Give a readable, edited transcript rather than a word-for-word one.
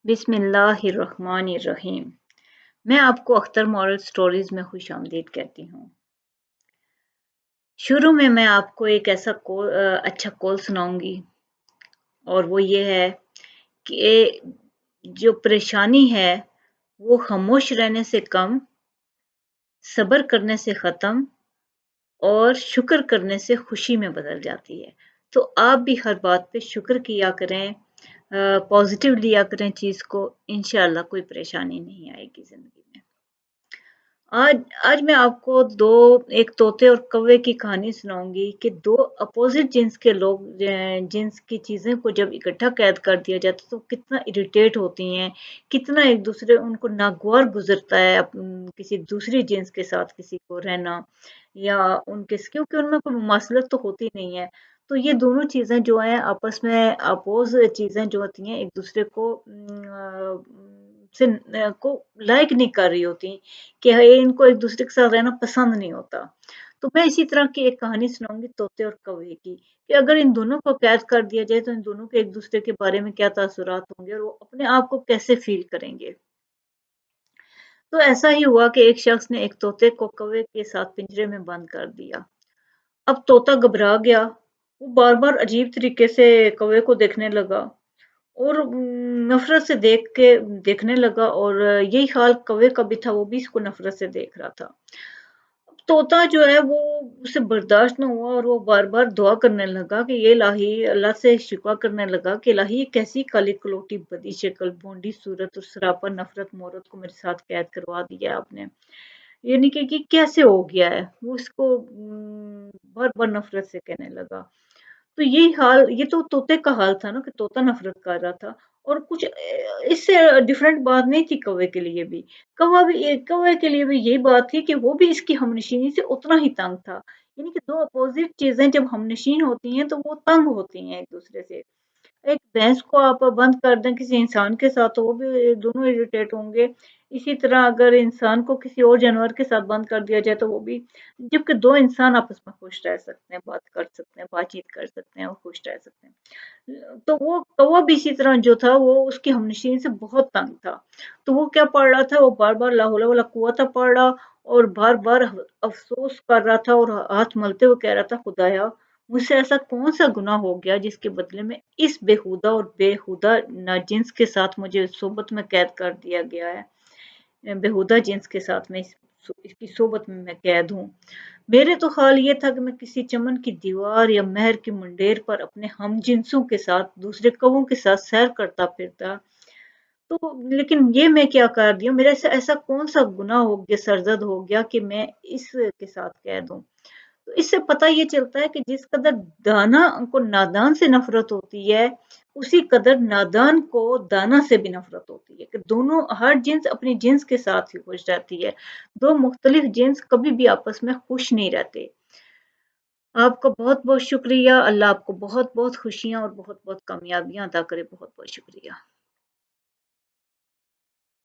बिस्मिल्लाहिर्रहमानिर्रहीम। मैं आपको अख्तर मॉरल स्टोरीज में खुश आमदीद कहती हूँ। शुरू में मैं आपको एक ऐसा अच्छा कॉल सुनाऊंगी और वो ये है कि जो परेशानी है वो खामोश रहने से कम, सब्र करने से ख़त्म और शुक्र करने से खुशी में बदल जाती है। तो आप भी हर बात पे शुक्र किया करें, पॉजिटिव लिया करें चीज़ को, इंशाल्लाह कोई परेशानी नहीं आएगी ज़िंदगी में। आज आज मैं आपको एक तोते और कौवे की कहानी सुनाऊंगी कि दो अपोजिट जिन्स के लोग जिन्स की चीज़ें को जब इकट्ठा कैद कर दिया जाता है तो कितना इरिटेट होती हैं, कितना एक दूसरे उनको नागवार गुजरता है किसी दूसरी जिन्स के साथ किसी को रहना या उनके, क्योंकि उनमें कोई मुमासलत तो होती नहीं है। तो ये दोनों चीज़ें जो हैं आपस में अपोज चीज़ें जो होती हैं एक दूसरे को को लाइक नहीं कर रही होती कि इनको एक दूसरे के साथ रहना पसंद नहीं होता। तो मैं इसी तरह की एक कहानी सुनाऊंगी तोते और कौवे की कि अगर इन दोनों को कैद कर दिया जाए तो इन दोनों के एक दूसरे के बारे में क्या तासुरात होंगे और वो अपने आप को कैसे फील करेंगे। तो ऐसा ही हुआ कि एक शख्स ने एक तोते को कौवे के साथ पिंजरे में बंद कर दिया। अब तोता घबरा गया, वो बार बार अजीब तरीके से कौवे को देखने लगा और नफरत से देखने लगा और यही हाल कौवे का भी था, वो भी इसको नफरत से देख रहा था। तोता जो है वो उसे बर्दाश्त न हुआ और वो बार-बार दुआ करने लगा कि ये इलाही, अल्लाह से शिकवा करने लगा कि इलाही ये कैसी काली कलोटी बदी शक्ल भोंडी सूरत और सरापा नफरत मोहरत को मेरे साथ कैद करवा दिया आपने। यानी कि कैसे हो गया है? वो इसको बार-बार नफरत से कहने लगा। तो ये तो तोते का हाल था ना कि तोता नफ़रत कर रहा था और कुछ इससे डिफरेंट बात नहीं थी कौवे के लिए भी। कौवे के लिए भी यही बात थी कि वो भी इसकी हमनशीनी से उतना ही तंग था। यानी कि 2 अपोज़िट चीज़ें जब हमनशीन होती हैं तो वो तंग होती हैं एक-दूसरे से। एक भैंस को आप बंद कर दें किसी इंसान के साथ तो वो भी दोनों इरिटेट होंगे। इसी तरह अगर इंसान को किसी और जानवर के साथ बंद कर दिया जाए तो वो भी, जबकि 2 इंसान आपस में खुश रह सकते हैं, बात कर सकते हैं, बातचीत कर सकते हैं और खुश रह सकते हैं। तो वो कौवा भी इसी तरह जो था वो उसकी हमनशीनी से बहुत तंग था। तो वो क्या पढ़ रहा था, वो बार-बार ला हौला वला कुव्वता पढ़ रहा और बार-बार अफ़सोस कर रहा था और हाथ मलते हुए कह रहा था, खुदाया मुझसे ऐसा कौन-सा गुनाह हो गया जिसके बदले में इस बेहुदा और बेहुदा नाजिन्स के साथ मुझे सोबत में कैद कर दिया गया है। बेहुदा जिन्स के साथ मैं इसकी सोबत में मैं कैद हूँ। मेरे तो ख़्याल ये था कि मैं किसी चमन की दीवार या महल की मुंडेर पर अपने हमजिन्सों के साथ, दूसरे कौवों के साथ सैर करता फिरता। तो लेकिन ये मैं क्या कर दिया, मेरे से ऐसा कौन-सा गुनाह हो गया, सरज़द हो गया कि मैं इसके साथ कैद हूँ। तो इससे पता ये चलता है कि जिस कदर दाना को नादान से नफ़रत होती है, उसी कदर नादान को दाना से भी नफ़रत होती है कि दोनों, हर जिन्स अपनी जिन्स के साथ ही खुश रहती है। 2 मुख्तलिफ जिन्स कभी भी आपस में खुश नहीं रहते। आपका बहुत-बहुत शुक्रिया। अल्लाह आपको बहुत-बहुत खुशियाँ और बहुत-बहुत कामयाबियाँ अता करे। बहुत-बहुत शुक्रिया।